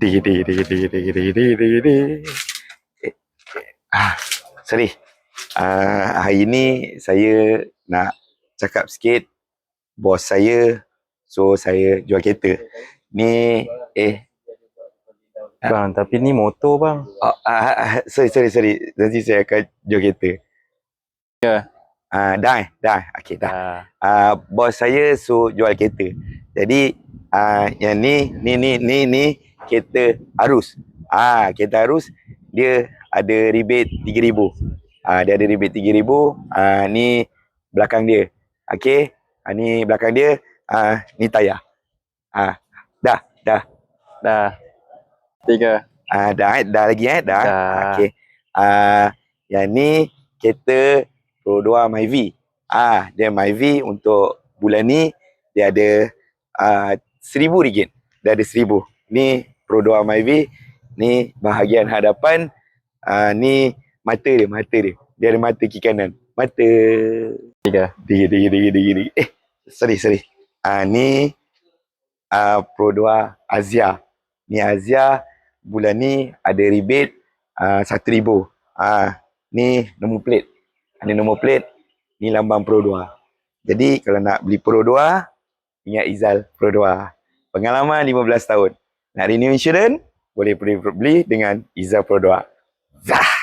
Di di di di di di di di di. Eh, Sorry. Hari ni saya nak cakap sikit. Bos saya, so saya jual kereta. Ni Bang, tapi ni motor bang. sorry. Nanti saya akan jual kereta. Ya. Dah. Okey, dah. Bos saya suruh jual kereta. Jadi yang ni kereta arus. Kereta arus dia ada rebate 3,000. Dia ada rebate 3,000. Ni belakang dia. Okey. Ni belakang dia. Ni tayar. Dah. Dah. 3. Dah lagi dah. Dah. Okey. Yang ni kereta Pro 2 Myvi. Dia Myvi untuk bulan ni dia ada RM1,000. Dia ada RM1,000. Ni Pro 2 Myvi. Ni bahagian hadapan. Ni mata dia. Dia ada mata kiri kanan. Mata. 3. Sorry. Ni Pro 2 Azia. Ni Azia bulan ni ada rebate RM1,000. Ni nombor plate. Ni nombor plate. Ni lambang Pro 2. Jadi kalau nak beli Pro 2, ingat Izal Pro 2. Pengalaman 15 tahun. Nak renew insurans, boleh beli dengan Izal Pro 2. Zah!